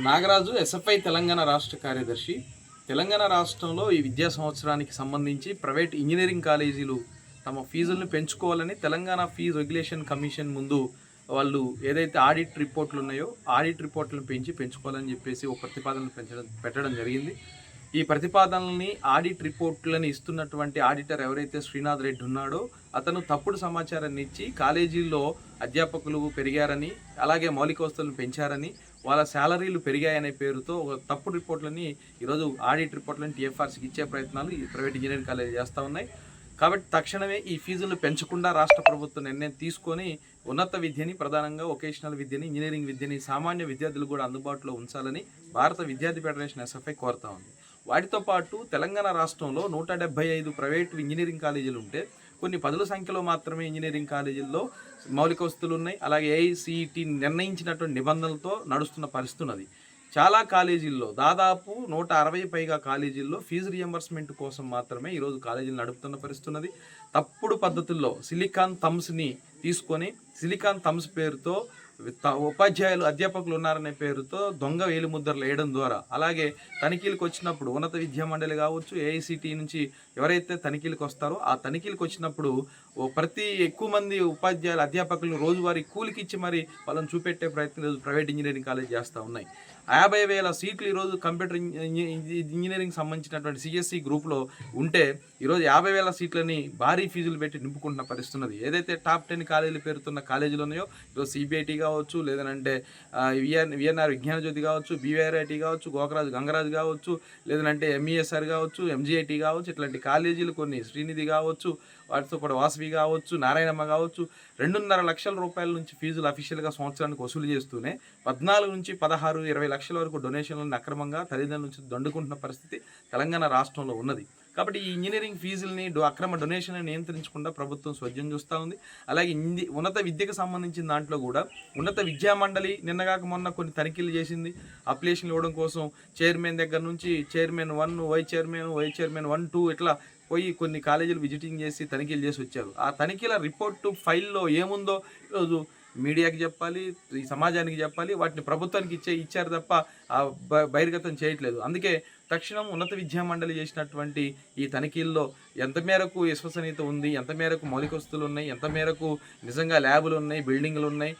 Nagaraju SFI Telangana రాష్ట్ర కార్యదర్శి. తెలంగాణ రాష్ట్రంలో ఈ విద్యా సంవత్సరానికి సంబంధించి ప్రైవేట్ ఇంజనీరింగ్ కాలేజీలు తమ ఫీజులను పెంచుకోవాలని తెలంగాణ ఫీజు రెగ్యులేషన్ కమిషన్ ముందు వాళ్ళు ఏదైతే ఆడిట్ రిపోర్ట్లు ఉన్నాయో ఆడిట్ రిపోర్ట్లను పెంచుకోవాలని చెప్పేసి ఒక ప్రతిపాదన పెట్టడం జరిగింది. ఈ ప్రతిపాదనల్ని ఆడిట్ రిపోర్ట్లని ఇస్తున్నటువంటి ఆడిటర్ ఎవరైతే శ్రీనాథ్ రెడ్డి ఉన్నాడో అతను తప్పుడు సమాచారాన్ని ఇచ్చి కాలేజీల్లో అధ్యాపకులు పెరిగారని, అలాగే మౌలిక వసతులను పెంచారని, వాళ్ళ శాలరీలు పెరిగాయనే పేరుతో ఒక తప్పుడు రిపోర్ట్లని ఈరోజు ఆడిట్ రిపోర్ట్లను టీఎఫ్ఆర్సీకి ఇచ్చే ప్రయత్నాలు ఈ ప్రైవేట్ ఇంజనీరింగ్ కాలేజీ చేస్తూ ఉన్నాయి. కాబట్టి తక్షణమే ఈ ఫీజులను పెంచకుండా రాష్ట్ర ప్రభుత్వం నిర్ణయం తీసుకొని ఉన్నత విద్యని, ప్రధానంగా వొకేషనల్ విద్యని, ఇంజనీరింగ్ విద్యని సామాన్య విద్యార్థులు కూడా అందుబాటులో ఉంచాలని భారత విద్యార్థి ఫెడరేషన్ ఎస్ఎఫ్ఐ కోరుతా ఉంది. వాటితో పాటు తెలంగాణ రాష్ట్రంలో 175 ప్రైవేటు ఇంజనీరింగ్ కాలేజీలు ఉంటే కొన్ని పదుల సంఖ్యలో మాత్రమే ఇంజనీరింగ్ కాలేజీల్లో మౌలిక వసతులు ఉన్నాయి. అలాగే ఏఐసిటి నిర్ణయించినటువంటి నిబంధనలతో నడుస్తున్న పరిస్థితి ఉన్నది. చాలా కాలేజీల్లో దాదాపు 160 పైగా కాలేజీల్లో ఫీజు రియంబర్స్మెంట్ కోసం మాత్రమే ఈరోజు కాలేజీలు నడుపుతున్న పరిస్థితి ఉన్నది. తప్పుడు పద్ధతుల్లో సిలికాన్ థమ్స్ని తీసుకొని సిలికాన్ థమ్స్ పేరుతో ఉపాధ్యాయులు, అధ్యాపకులు ఉన్నారనే పేరుతో దొంగ వేలిముద్రలు వేయడం ద్వారా, అలాగే తనిఖీలకు వచ్చినప్పుడు ఉన్నత విద్యా మండలి కావచ్చు, ఏఐసిటి నుంచి ఎవరైతే తనిఖీలకు వస్తారో ఆ తనిఖీలకు వచ్చినప్పుడు ప్రతి ఎక్కువ మంది ఉపాధ్యాయులు, అధ్యాపకులను రోజువారీ కూలికి ఇచ్చి మరి వాళ్ళని చూపెట్టే ప్రయత్నం ఈరోజు ప్రైవేట్ ఇంజనీరింగ్ కాలేజ్ చేస్తూ ఉన్నాయి. 50,000 సీట్లు ఈరోజు కంప్యూటర్ ఇంజనీరింగ్ సంబంధించినటువంటి సిఎస్సి గ్రూప్లో ఉంటే ఈరోజు 50,000 సీట్లని భారీ ఫీజులు పెట్టి నింపుకుంటున్న పరిస్థితి ఉన్నది. ఏదైతే టాప్ 10 కాలేజీలు పేరుతున్న కాలేజీలు ఉన్నాయో ఈరోజు సిబిఐటి కావచ్చు, లేదంటే విఎన్ఆర్ విజ్ఞాన జ్యోతి కావచ్చు, బీవీఆర్ఐటి కావచ్చు, గంగరాజు కావచ్చు, లేదంటే ఎంఈఎస్ఆర్ కావచ్చు, ఎంజీఐటి కావచ్చు, ఇట్లాంటి కాలేజీలు కొన్ని, శ్రీనిధి కావచ్చు, వాటితో పాటు వాసవి కావచ్చు, నారాయణమ్మ కావచ్చు, 2.5 లక్షల రూపాయల నుంచి ఫీజులు అఫీషియల్గా సంవత్సరానికి వసూలు చేస్తూనే 14 నుంచి 16, 20 లక్షల వరకు డొనేషన్లను అక్రమంగా తల్లిదండ్రుల నుంచి దండుకుంటున్న పరిస్థితి తెలంగాణ రాష్ట్రంలో ఉన్నది. కాబట్టి ఈ ఇంజనీరింగ్ ఫీజుల్ని అక్రమ డొనేషన్లను నియంత్రించకుండా ప్రభుత్వం స్వజ్యం చూస్తూ ఉంది. అలాగే ఉన్నత విద్యకు సంబంధించిన దాంట్లో కూడా ఉన్నత విద్యా మండలి నిన్నగాక మొన్న కొన్ని తనిఖీలు చేసింది. అప్లికేషన్లు ఇవ్వడం కోసం చైర్మన్ దగ్గర నుంచి చైర్మన్ 1, వైస్ చైర్మన్ 1, 2 ఇట్లా పోయి కొన్ని కాలేజీలు విజిటింగ్ చేసి తనిఖీలు చేసి వచ్చారు. ఆ తనిఖీల రిపోర్టు ఫైల్లో ఏముందో ఈరోజు మీడియాకి చెప్పాలి, ఈ సమాజానికి చెప్పాలి, వాటిని ప్రభుత్వానికి ఇచ్చారు తప్ప బహిర్గతం చేయట్లేదు. అందుకే తక్షణం ఉన్నత విద్యా మండలి చేసినటువంటి ఈ తనిఖీల్లో ఎంత మేరకు విశ్వసనీయత ఉంది, ఎంత మేరకు మౌలిక వసతులు ఉన్నాయి, ఎంత మేరకు నిజంగా ల్యాబులు ఉన్నాయి, బిల్డింగ్లు ఉన్నాయి,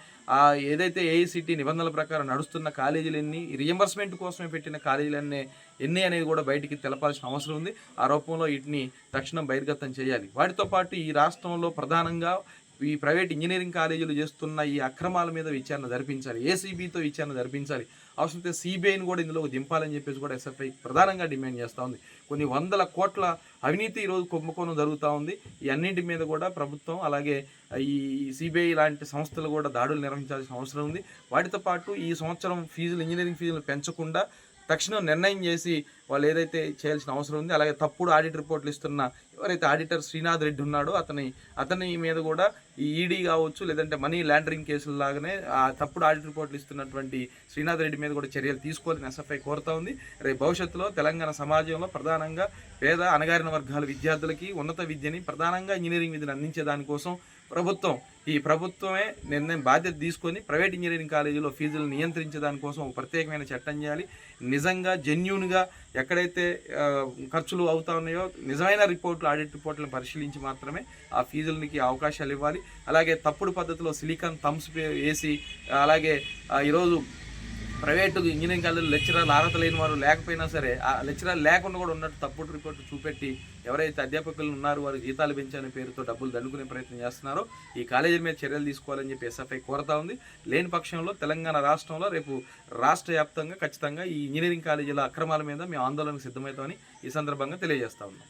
ఏదైతే ఏఐసిటి నిబంధనల ప్రకారం నడుస్తున్న కాలేజీలు ఎన్ని, రియంబర్స్మెంట్ కోసమే పెట్టిన కాలేజీలు ఎన్ని అనేది కూడా బయటికి తెలపాల్సిన అవసరం ఉంది. ఆ రూపంలో వీటిని తక్షణం బహిర్గతం చేయాలి. వాటితో పాటు ఈ రాష్ట్రంలో ప్రధానంగా ఈ ప్రైవేట్ ఇంజనీరింగ్ కాలేజీలు చేస్తున్న ఈ అక్రమాల మీద విచారణ జరిపించాలి, ఏసీబీతో విచారణ జరిపించాలి, అవసరమైతే సిబిఐని కూడా ఇందులో దింపాలని చెప్పేసి కూడా ఎస్ఎఫ్ఐ ప్రధానంగా డిమాండ్ చేస్తూ ఉంది. కొన్ని 100 కోట్ల అవినీతి ఈరోజు కుంభకోణం జరుగుతూ ఉంది. ఈ అన్నింటి మీద కూడా ప్రభుత్వం, అలాగే ఈ సిబిఐ లాంటి సంస్థలు కూడా దాడులు నిర్వహించాల్సిన అవసరం ఉంది. వాటితో పాటు ఈ సంవత్సరం ఇంజనీరింగ్ ఫీజులు పెంచకుండా తక్షణం నిర్ణయం చేసి వాళ్ళు ఏదైతే చేయాల్సిన అవసరం ఉంది. అలాగే తప్పుడు ఆడిట్ రిపోర్ట్లు ఇస్తున్న ఎవరైతే ఆడిటర్ శ్రీనాథ్ రెడ్డి ఉన్నాడో అతని మీద కూడా ఈ ఈడీ కావచ్చు, లేదంటే మనీ లాండరింగ్ కేసులు లాగానే ఆ తప్పుడు ఆడిట్ రిపోర్ట్లు ఇస్తున్నటువంటి శ్రీనాథ్ రెడ్డి మీద కూడా చర్యలు తీసుకోవాలని ఎస్ఎఫ్ఐ కోరుతా ఉంది. రేపు భవిష్యత్తులో తెలంగాణ సమాజంలో ప్రధానంగా పేద, అణగారిన వర్గాల విద్యార్థులకి ఉన్నత విద్యని, ప్రధానంగా ఇంజనీరింగ్ విద్యను అందించే దానికోసం ప్రభుత్వమే నిర్ణయం బాధ్యత తీసుకొని ప్రైవేట్ ఇంజనీరింగ్ కాలేజీలో ఫీజులు నియంత్రించే దానికోసం ఒక ప్రత్యేకమైన చట్టం చేయాలి. నిజంగా జెన్యూన్గా ఎక్కడైతే ఖర్చులు అవుతా ఉన్నాయో నిజమైన రిపోర్ట్లు, ఆడిట్ రిపోర్ట్లను పరిశీలించి మాత్రమే ఆ ఫీజులకి అవకాశాలు ఇవ్వాలి. అలాగే తప్పుడు పద్ధతిలో సిలికాన్ థమ్స్ వేసి, అలాగే ఈరోజు ప్రైవేటు ఇంజనీరింగ్ కాలేజీలో లెక్చరర్లు అర్హత లేని వారు లేకపోయినా సరే ఆ లెక్చరర్ లేకుండా కూడా ఉన్నట్టు తప్పుడు రిపోర్టు చూపెట్టి ఎవరైతే అధ్యాపకులు ఉన్నారో వారి జీతాలు పెంచనే పేరుతో డబ్బులు దండుకునే ప్రయత్నం చేస్తున్నారో ఈ కాలేజీల మీద చర్యలు తీసుకోవాలని చెప్పి ఎస్ఎఫ్ఐ కోరుతా ఉంది. లేని పక్షంలో తెలంగాణ రాష్ట్రంలో రేపు రాష్ట్ర వ్యాప్తంగా ఖచ్చితంగా ఈ ఇంజనీరింగ్ కాలేజీల అక్రమాల మీద మేము ఆందోళనకు సిద్ధమవుతామని ఈ సందర్భంగా తెలియజేస్తా ఉన్నాం.